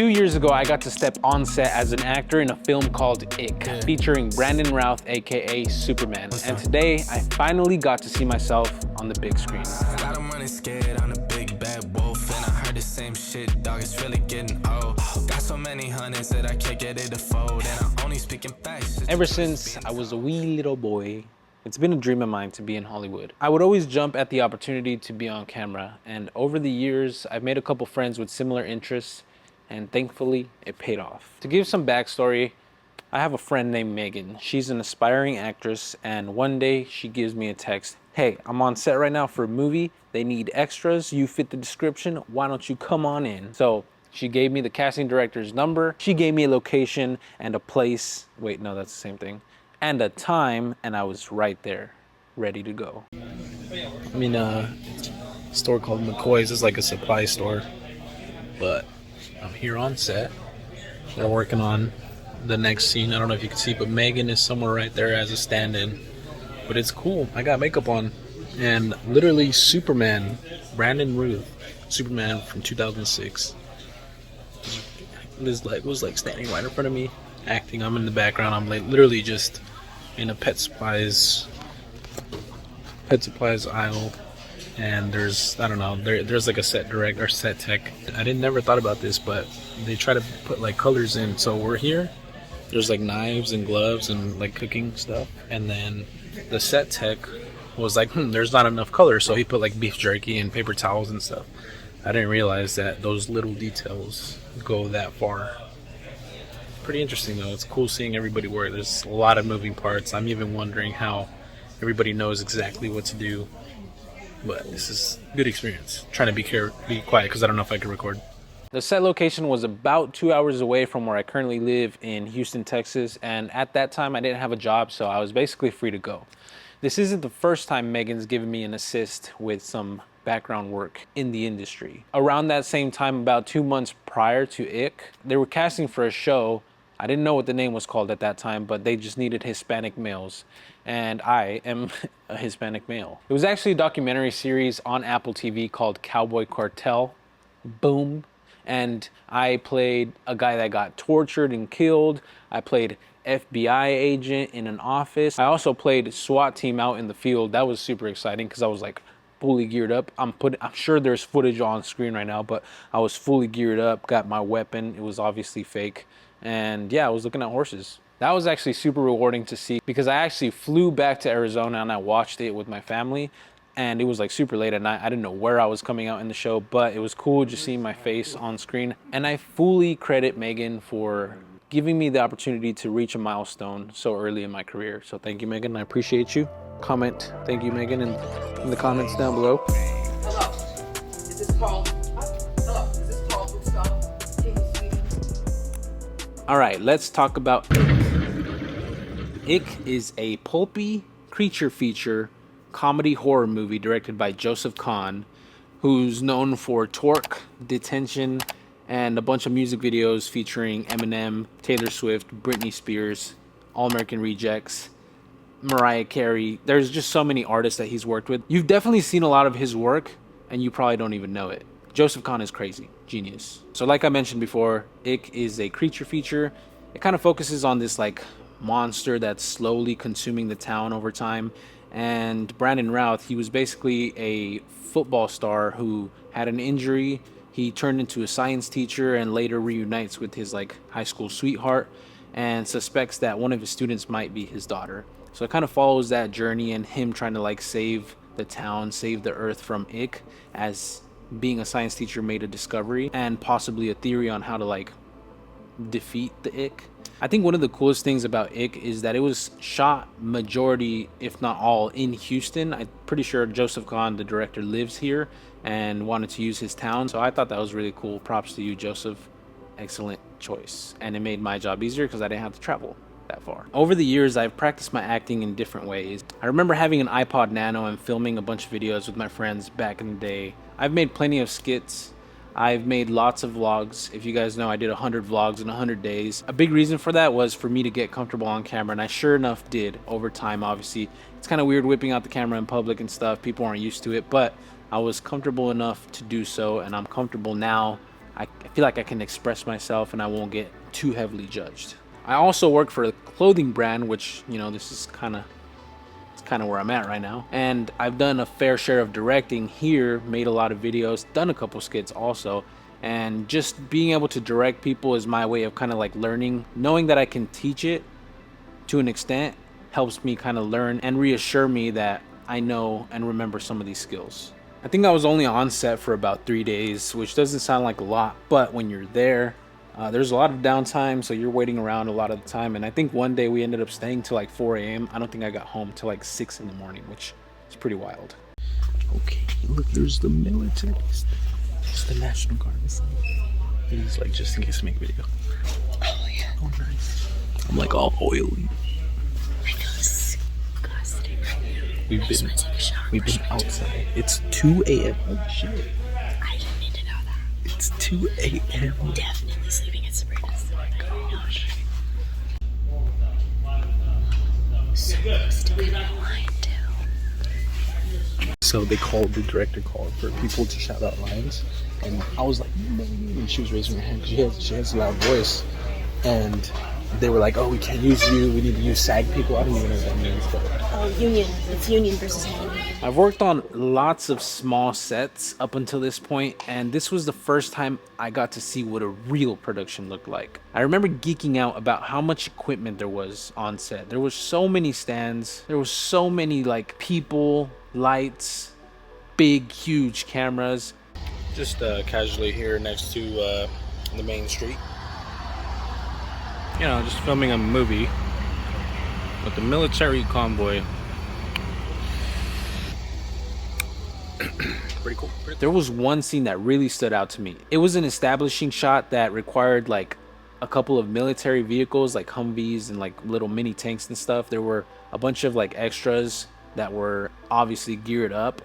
2 years ago, I got to step on set as an actor in a film called Ick, featuring Brandon Routh, aka Superman. And today, I finally got to see myself on the big screen. Got him running scared on a big bad wolf, and I heard the same shit, dog, it's really getting old. Got so many hundreds that I can't get it to fold, and I'm only speaking facts. Ever since I was a wee little boy, it's been a dream of mine to be in Hollywood. I would always jump at the opportunity to be on camera, and over the years, I've made a couple friends with similar interests, and thankfully, it paid off. To give some backstory, I have a friend named Megan. She's an aspiring actress, and one day she gives me a text. Hey, I'm on set right now for a movie. They need extras. You fit the description. Why don't you come on in? So she gave me the casting director's number. She gave me a location and a place. Wait, no, that's the same thing. And a time, and I was right there, ready to go. I'm in a store called McCoy's. It's like a supply store, but I'm here on set. They're working on the next scene. I don't know if you can see, but Megan is somewhere right there as a stand-in. But it's cool. I got makeup on, and literally Superman, Brandon Routh, Superman from 2006, was like standing right in front of me, acting. I'm in the background. I'm like literally just in a pet supplies aisle. And there's like a set direct or set tech. I never thought about this, but they try to put like colors in. So we're here. There's like knives and gloves and like cooking stuff. And then the set tech was like, there's not enough color. So he put like beef jerky and paper towels and stuff. I didn't realize that those little details go that far. Pretty interesting though. It's cool seeing everybody work. There's a lot of moving parts. I'm even wondering how everybody knows exactly what to do. But this is a good experience. Trying to be quiet because I don't know if I can record. The set location was about 2 hours away from where I currently live in Houston, Texas. And at that time, I didn't have a job, so I was basically free to go. This isn't the first time Megan's given me an assist with some background work in the industry. Around that same time, about 2 months prior to Ick, they were casting for a show. I didn't know what the name was called at that time, but they just needed Hispanic males. And I am a Hispanic male. It was actually a documentary series on Apple TV called Cowboy Cartel. Boom. And I played a guy that got tortured and killed. I played FBI agent in an office. I also played SWAT team out in the field. That was super exciting because I was like fully geared up. I'm sure there's footage on screen right now, but I was fully geared up, got my weapon. It was obviously fake. And yeah, I was looking at horses. That was actually super rewarding to see because I actually flew back to Arizona and I watched it with my family, and it was like super late at night. I didn't know where I was coming out in the show, but it was cool just seeing my face on screen. And I fully credit Megan for giving me the opportunity to reach a milestone so early in my career. So thank you, Megan. I appreciate you. Comment thank you, Megan, in the comments down below. Hello. Is this Carl? Hello. Is this Carl Bookstop? Hey, sweetie. All right, let's talk about Ick is a pulpy creature feature comedy horror movie directed by Joseph Kahn, who's known for Torque, Detention, and a bunch of music videos featuring Eminem, Taylor Swift, Britney Spears, All American Rejects, Mariah Carey. There's just so many artists that he's worked with. You've definitely seen a lot of his work, and you probably don't even know it. Joseph Kahn is crazy, genius. So like I mentioned before, Ick is a creature feature. It kind of focuses on this like monster that's slowly consuming the town over time. And Brandon Routh, he was basically a football star who had an injury. He turned into a science teacher and later reunites with his like high school sweetheart and suspects that one of his students might be his daughter. So it kind of follows that journey and him trying to like save the town, save the earth from Ick, as being a science teacher made a discovery and possibly a theory on how to like defeat the Ick. I think one of the coolest things about Ick is that it was shot majority, if not all, in Houston. I'm pretty sure Joseph Kahn, the director, lives here and wanted to use his town. So I thought that was really cool. Props to you, Joseph. Excellent choice. And it made my job easier because I didn't have to travel that far. Over the years, I've practiced my acting in different ways. I remember having an iPod Nano and filming a bunch of videos with my friends back in the day. I've made plenty of skits. I've made lots of vlogs. If you guys know, I did 100 vlogs in 100 days. A big reason for that was for me to get comfortable on camera, and I sure enough did over time. Obviously, it's kind of weird whipping out the camera in public and stuff. People aren't used to it, but I was comfortable enough to do so, and I'm comfortable now. I feel like I can express myself and I won't get too heavily judged. I also work for a clothing brand, which, you know, this is kind of where I'm at right now. And I've done a fair share of directing here, made a lot of videos, done a couple skits also. And just being able to direct people is my way of kind of like learning. Knowing that I can teach it to an extent helps me kind of learn and reassure me that I know and remember some of these skills. I think I was only on set for about 3 days, which doesn't sound like a lot, but when you're there, there's a lot of downtime, so you're waiting around a lot of the time. And I think one day we ended up staying till like 4 a.m. I don't think I got home till like 6 in the morning, which is pretty wild. Okay, look, there's the military. It's the National Guard. He's like, just in case I make a video. Oh, yeah. Oh, nice. I'm like all oily. I feel disgusting right now. We've been outside. It's 2 a.m. Oh, shit. I didn't need to know that. It's 2 a.m. Definitely sleeping at Sabrina's. Oh my gosh. So close to being line too. So the director called for people to shout out lines, and I was like, and she was raising her hand because she has a loud voice, and they were like, oh, we can't use you, we need to use SAG people. I don't even know what that means, but oh, union. It's union versus union. I've worked on lots of small sets up until this point, and this was the first time I got to see what a real production looked like. I remember geeking out about how much equipment there was on set. There was so many stands, there was so many like people, lights, big, huge cameras. Just casually here next to the main street. You know, just filming a movie with the military convoy. Pretty cool. There was one scene that really stood out to me. It was an establishing shot that required like a couple of military vehicles, like Humvees and like little mini tanks and stuff. There were a bunch of like extras that were obviously geared up.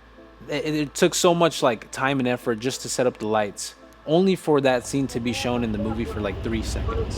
It took so much like time and effort just to set up the lights, only for that scene to be shown in the movie for like 3 seconds.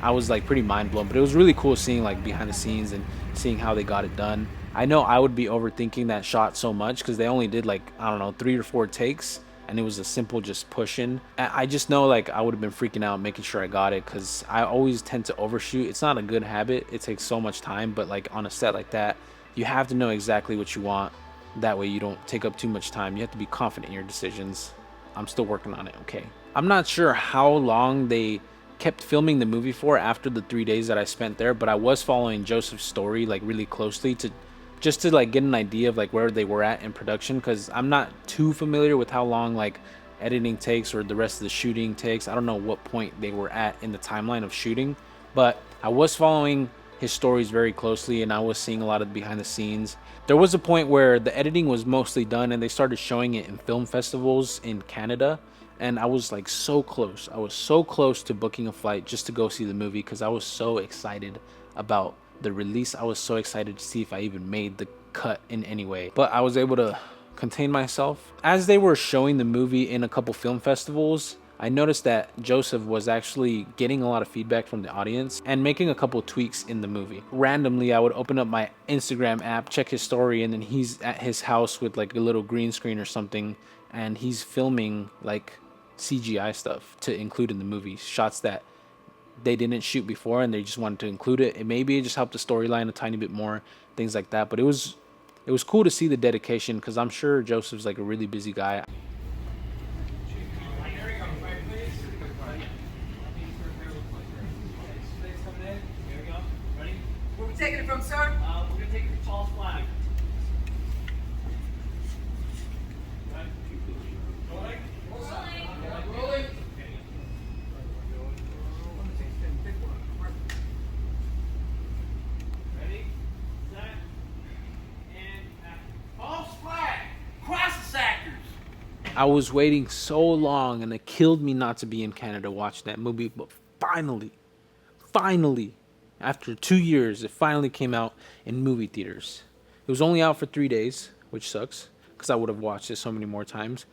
I was like pretty mind blown, but it was really cool seeing like behind the scenes and seeing how they got it done. I know I would be overthinking that shot so much because they only did like, I don't know, 3 or 4 takes, and it was a simple just pushing. I just know like I would have been freaking out making sure I got it because I always tend to overshoot. It's not a good habit. It takes so much time, but like on a set like that, you have to know exactly what you want. That way you don't take up too much time. You have to be confident in your decisions. I'm still working on it, okay? I'm not sure how long they kept filming the movie for after the 3 days that I spent there, but I was following Joseph's story like really closely to like get an idea of like where they were at in production, because I'm not too familiar with how long like editing takes or the rest of the shooting takes. I don't know what point they were at in the timeline of shooting, but I was following his stories very closely and I was seeing a lot of behind the scenes. There was a point where the editing was mostly done and they started showing it in film festivals in Canada, and I was like so close. I was so close to booking a flight just to go see the movie because I was so excited about the release. I was so excited to see if I even made the cut in any way, but I was able to contain myself. As they were showing the movie in a couple film festivals, I noticed that Joseph was actually getting a lot of feedback from the audience and making a couple tweaks in the movie. Randomly, I would open up my Instagram app, check his story, and then he's at his house with like a little green screen or something, and he's filming like CGI stuff to include in the movie, shots that they didn't shoot before and they just wanted to include it. And maybe it just helped the storyline a tiny bit more, things like that. But it was cool to see the dedication because I'm sure Joseph's like a really busy guy. Where we taking it from, sir? We're gonna take it to Charles Flag. Rolling. Ready, set, and Charles Flag. Cross the actors. I was waiting so long and it killed me not to be in Canada watching that movie, but finally, after 2 years, it finally came out in movie theaters. It was only out for 3 days, which sucks because I would have watched it so many more times,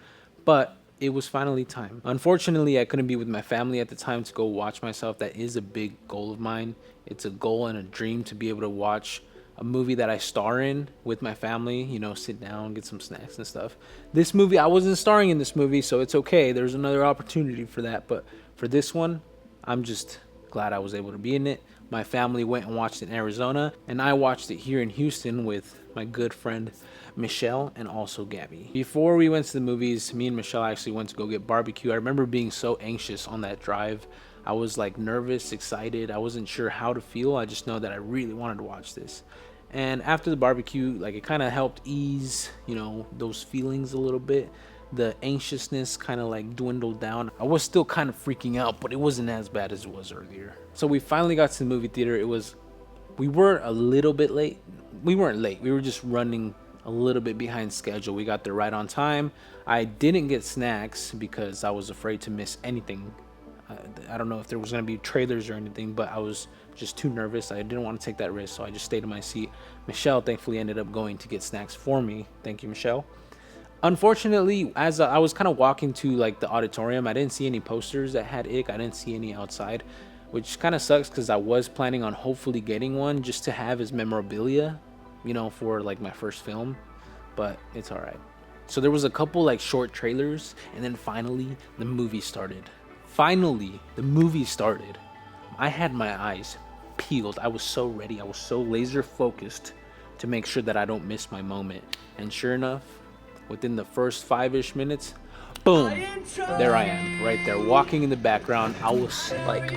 but it was finally time. Unfortunately, I couldn't be with my family at the time to go watch myself. That is a big goal of mine. It's a goal and a dream to be able to watch a movie that I star in with my family, you know, sit down, get some snacks and stuff. This movie, I wasn't starring in this movie, so it's okay. There's another opportunity for that. But for this one, I'm just glad I was able to be in it. My family went and watched it in Arizona, and I watched it here in Houston with my good friend Michelle and also Gabby. Before we went to the movies, me and Michelle actually went to go get barbecue. I remember being so anxious on that drive. I was like nervous, excited. I wasn't sure how to feel. I just know that I really wanted to watch this. And after the barbecue, like it kind of helped ease, you know, those feelings a little bit. The anxiousness kind of like dwindled down. I was still kind of freaking out, but it wasn't as bad as it was earlier. So we finally got to the movie theater. We were a little bit late. We weren't late. We were just running a little bit behind schedule. We got there right on time. I didn't get snacks because I was afraid to miss anything. I don't know if there was going to be trailers or anything, but I was just too nervous. I didn't want to take that risk, so I just stayed in my seat. Michelle thankfully ended up going to get snacks for me. Thank you, Michelle. Unfortunately, as I was kind of walking to like the auditorium, I didn't see any posters that had Ick. I didn't see any outside, which kind of sucks because I was planning on hopefully getting one just to have as memorabilia, you know, for like my first film, but it's all right. So there was a couple like short trailers, and then finally the movie started. I had my eyes peeled. I was so ready. I was so laser focused to make sure that I don't miss my moment. And sure enough, within the first 5-ish minutes, boom, there I am, right there, walking in the background. I was like,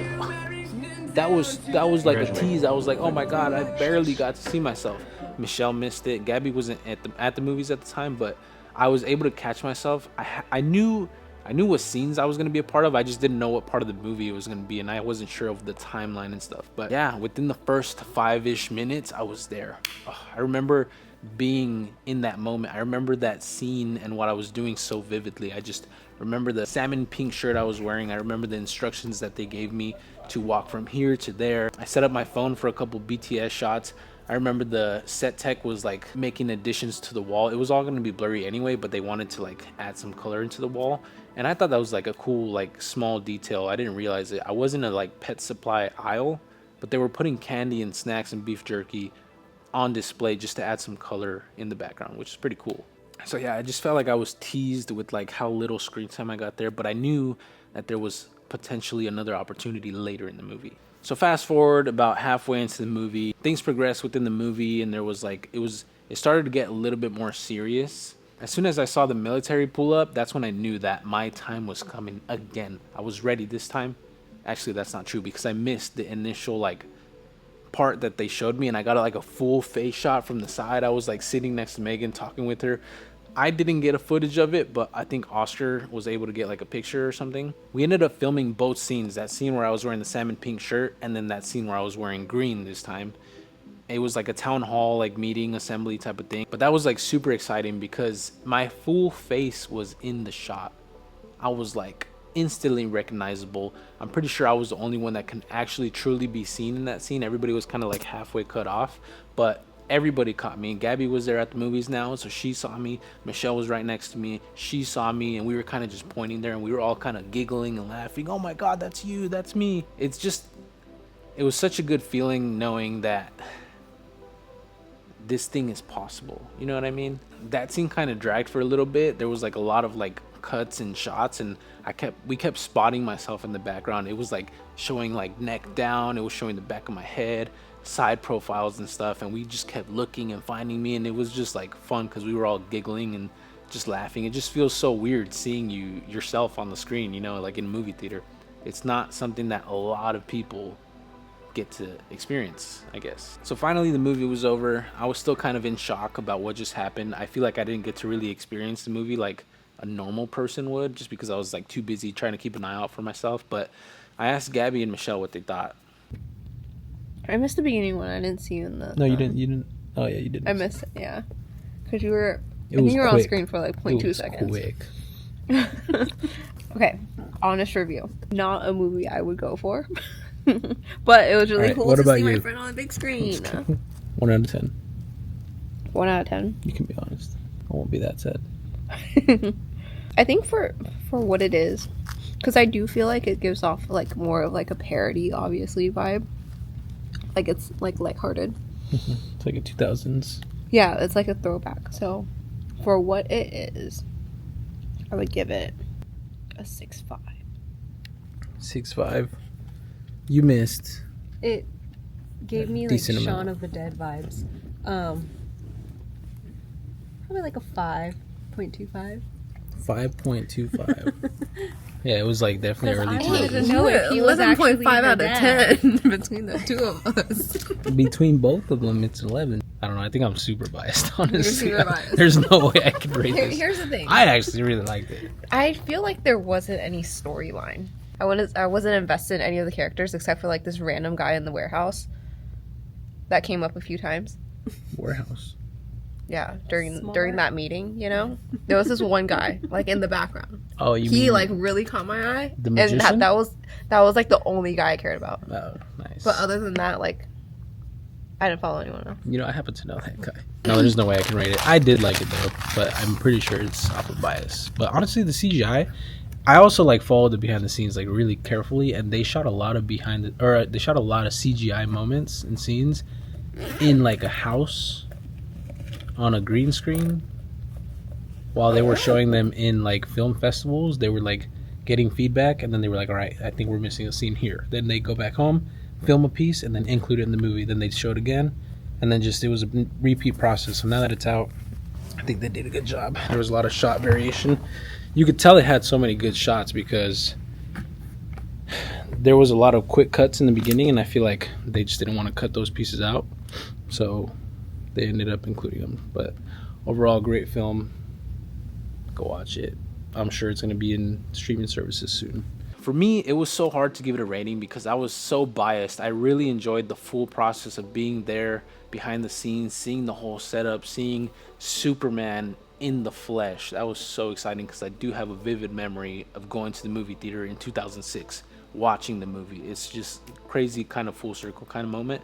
that was like a tease. I was like, oh my God, I barely got to see myself. Michelle missed it. Gabby wasn't at the movies at the time, but I was able to catch myself. I knew what scenes I was going to be a part of. I just didn't know what part of the movie it was going to be, and I wasn't sure of the timeline and stuff. But yeah, within the first 5-ish minutes, I was there. I remember being in that moment. I remember that scene and what I was doing so vividly. I just remember the salmon pink shirt I was wearing. I remember the instructions that they gave me to walk from here to there. I set up my phone for a couple BTS shots. I remember the set tech was like making additions to the wall. It was all going to be blurry anyway, but they wanted to like add some color into the wall. And I thought that was like a cool, like small detail. I didn't realize it. I was in a like pet supply aisle, but they were putting candy and snacks and beef jerky on display just to add some color in the background, which is pretty cool. So yeah, I just felt like I was teased with like how little screen time I got there, but I knew that there was potentially another opportunity later in the movie. So fast forward about halfway into the movie, things progressed within the movie, and there was like, it started to get a little bit more serious. As soon as I saw the military pull up, that's when I knew that my time was coming again. I was ready this time. Actually, that's not true because I missed the initial like part that they showed me, and I got like a full face shot from the side. I was like sitting next to Megan talking with her. I didn't get a footage of it, but I think Oscar was able to get like a picture or something. We ended up filming both scenes, that scene where I was wearing the salmon pink shirt and then that scene where I was wearing green this time. It was like a town hall, like meeting assembly type of thing. But that was like super exciting because my full face was in the shot. I was like instantly recognizable. I'm pretty sure I was the only one that can actually truly be seen in that scene. Everybody was kind of like halfway cut off, but everybody caught me. Gabby was there at the movies now, so she saw me. Michelle was right next to me. She saw me, and we were kind of just pointing there, and we were all kind of giggling and laughing. Oh my God, that's you, that's me. It was such a good feeling knowing that this thing is possible. You know what I mean? That scene kind of dragged for a little bit. There was like a lot of like cuts and shots, and we kept spotting myself in the background. It was like showing like neck down. It was showing the back of my head, side profiles and stuff, and we just kept looking and finding me, and it was just like fun because we were all giggling and just laughing. It just feels so weird seeing yourself on the screen, you know, like in a movie theater. It's not something that a lot of people get to experience, I guess. So finally the movie was over. I was still kind of in shock about what just happened. I feel like I didn't get to really experience the movie like a normal person would, just because I was like too busy trying to keep an eye out for myself. But I asked Gabby and Michelle what they thought. I missed the beginning one. I didn't see you in the... No, you didn't. Oh, yeah, you didn't. I missed it, yeah. Because you were... I think you were on screen for like 0.2 seconds. Quick. Okay, honest review. Not a movie I would go for. But it was really cool to see my friend on the big screen. 1 out of 10. 1 out of 10? You can be honest. I won't be that sad. I think for what it is, because I do feel like it gives off like more of like a parody, obviously, vibe. Like it's like lighthearted. It's like a 2000s. Yeah, it's like a throwback. So for what it is, I would give it a 6.5. 6.5. You missed. It gave me like Decent Shaun amount. of the Dead vibes. Probably like a 5.25. 5.25. Yeah, it was like definitely early I wanted to 2000s. know if he was actually 11.5 the out of dad. 10 between the two of us. Between both of them, it's 11. I don't know. I think I'm super biased, honestly. super biased. There's no way I could rate this. Here's the thing. I actually really liked it. I feel like there wasn't any storyline. I wasn't invested in any of the characters except for like this random guy in the warehouse that came up a few times. Warehouse. Yeah, during that meeting, you know, there was this one guy like in the background. Oh, you He mean like really caught my eye, the and magician? that was like the only guy I cared about. Oh, nice. But other than that, like, I didn't follow anyone else. You know, I happen to know that guy. No, there's no way I can rate it. I did like it though, but I'm pretty sure it's off of bias. But honestly, the CGI, I also like followed the behind the scenes like really carefully, and they shot a lot of CGI moments and scenes in like a house on a green screen while they were showing them in like film festivals. They were like getting feedback, and then they were like, all right, I think we're missing a scene here. Then they go back home, film a piece, and then include it in the movie. Then they show it again, and then just it was a repeat process. So now that it's out, I think they did a good job. There was a lot of shot variation. You could tell it had so many good shots because there was a lot of quick cuts in the beginning, and I feel like they just didn't want to cut those pieces out, so they ended up including them. But overall, great film. Go watch it. I'm sure it's going to be in streaming services soon. For me, it was so hard to give it a rating because I was so biased. I really enjoyed the full process of being there behind the scenes, seeing the whole setup, seeing Superman in the flesh. That was so exciting because I do have a vivid memory of going to the movie theater in 2006, watching the movie. It's just crazy, kind of full circle kind of moment.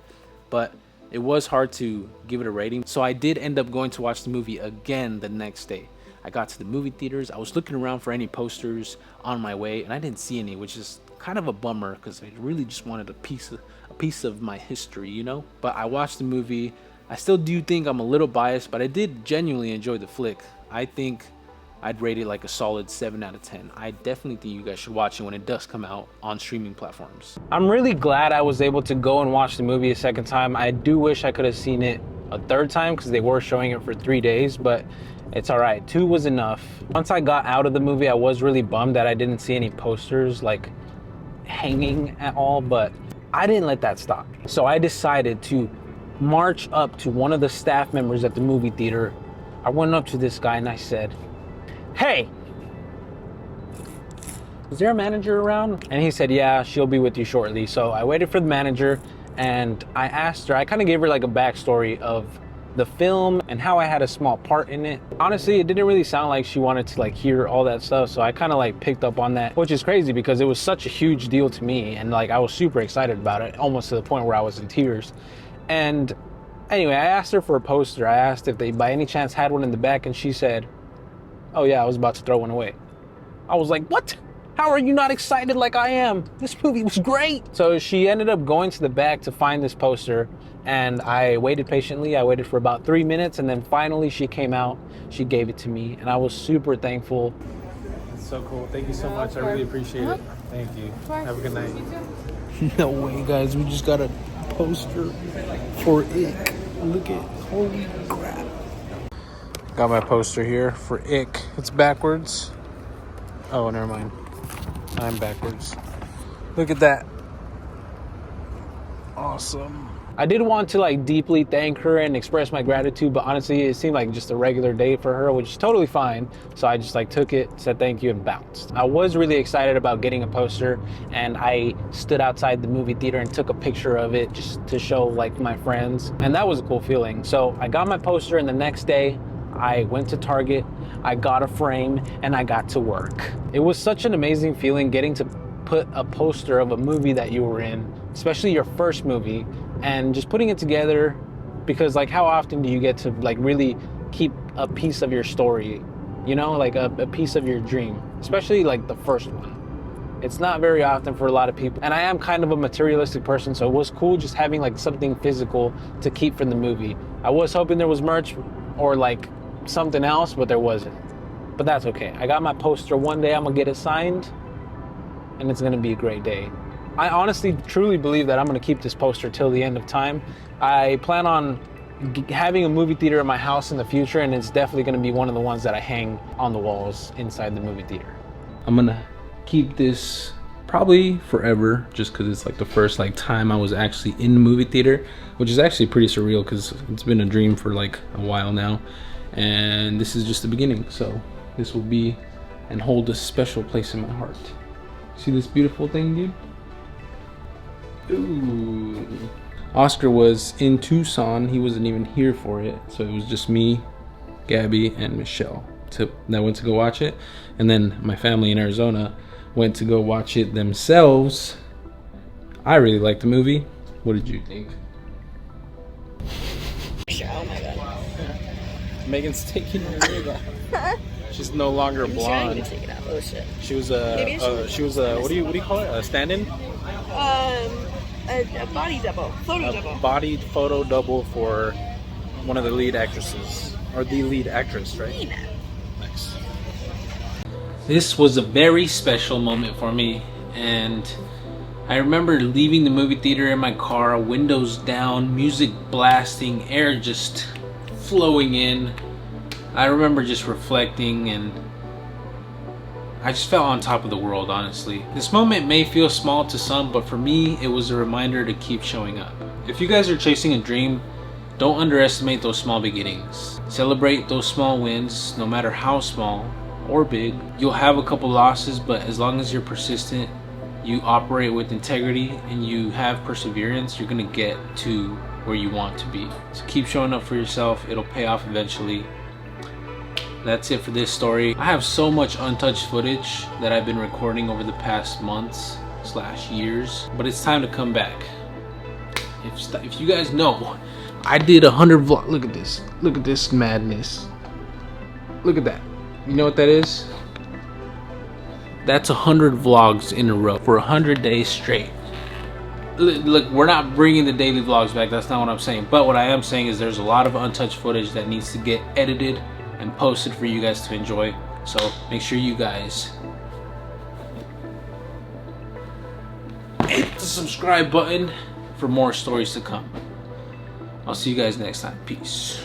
But it was hard to give it a rating. So I did end up going to watch the movie again the next day. I got to the movie theaters. I was looking around for any posters on my way, and I didn't see any, which is kind of a bummer because I really just wanted a piece of my history, you know? But I watched the movie. I still do think I'm a little biased, but I did genuinely enjoy the flick. I think I'd rate it like a solid 7 out of 10. I definitely think you guys should watch it when it does come out on streaming platforms. I'm really glad I was able to go and watch the movie a second time. I do wish I could have seen it a third time because they were showing it for 3 days, but it's all right. 2 was enough. Once I got out of the movie, I was really bummed that I didn't see any posters like hanging at all, but I didn't let that stop me. So I decided to march up to one of the staff members at the movie theater. I went up to this guy and I said, "Hey, is there a manager around?" And he said, "Yeah, she'll be with you shortly." So I waited for the manager and I asked her, I kind of gave her like a backstory of the film and how I had a small part in it. Honestly, it didn't really sound like she wanted to like hear all that stuff, so I kind of like picked up on that, which is crazy because it was such a huge deal to me, and like I was super excited about it, almost to the point where I was in tears. And anyway, I asked her for a poster. I asked if they by any chance had one in the back, and she said, "Oh yeah, I was about to throw one away." I was like, "What? How are you not excited like I am? This movie was great." So she ended up going to the back to find this poster, and I waited patiently. I waited for about 3 minutes, and then finally she came out. She gave it to me, and I was super thankful. That's so cool. Thank you so much. I really appreciate it. Thank you. Have a good night. No way, guys. We just got a poster for Ick. Look at, holy crap. Got my poster here for Ick. It's backwards. Oh, never mind. I'm backwards. Look at that. Awesome. I did want to like deeply thank her and express my gratitude, but honestly it seemed like just a regular day for her, which is totally fine. So I just like took it, said thank you, and bounced. I was really excited about getting a poster, and I stood outside the movie theater and took a picture of it just to show like my friends, and that was a cool feeling. So I got my poster, and the next day I went to Target, I got a frame, and I got to work. It was such an amazing feeling getting to put a poster of a movie that you were in, especially your first movie, and just putting it together, because like how often do you get to like really keep a piece of your story you know, like a piece of your dream, especially like the first one. It's not very often for a lot of people. And I am kind of a materialistic person, so it was cool just having like something physical to keep from the movie. I was hoping there was merch or like something else, but there wasn't. But that's okay. I got my poster. One day I'm gonna get it signed and it's gonna be a great day. I honestly, truly believe that I'm gonna keep this poster till the end of time. I plan on having a movie theater in my house in the future, and it's definitely gonna be one of the ones that I hang on the walls inside the movie theater. I'm gonna keep this probably forever, just because it's like the first like time I was actually in the movie theater, which is actually pretty surreal because it's been a dream for like a while now, and this is just the beginning. So this will be and hold a special place in my heart. See this beautiful thing, dude? Ooh. Oscar was in Tucson. He wasn't even here for it, so it was just me, Gabby, and Michelle that went to go watch it, and then my family in Arizona went to go watch it themselves. I really liked the movie. What did you think? Oh my god. Megan's taking her wig off. She's no longer I'm trying to blonde. take it off. Oh shit. She was a what do you call it? A stand-in? A body double. Photo double. Body photo double for one of the lead actresses, or the lead actress, right? Nice. This was a very special moment for me, and I remember leaving the movie theater in my car, windows down, music blasting, air just flowing in. I remember just reflecting, and I just felt on top of the world, honestly. This moment may feel small to some, but for me, it was a reminder to keep showing up. If you guys are chasing a dream, don't underestimate those small beginnings. Celebrate those small wins, no matter how small or big. You'll have a couple losses, but as long as you're persistent, you operate with integrity, and you have perseverance, you're gonna get to where you want to be. So keep showing up for yourself. It'll pay off eventually. That's it for this story. I have so much untouched footage that I've been recording over the past months / years, but it's time to come back. If you guys know, I did 100 vlogs. Look at this. Look at this madness. Look at that. You know what that is? That's 100 vlogs in a row for 100 days straight. Look, we're not bringing the daily vlogs back. That's not what I'm saying. But what I am saying is there's a lot of untouched footage that needs to get edited and posted for you guys to enjoy. So make sure you guys hit the subscribe button for more stories to come. I'll see you guys next time. Peace.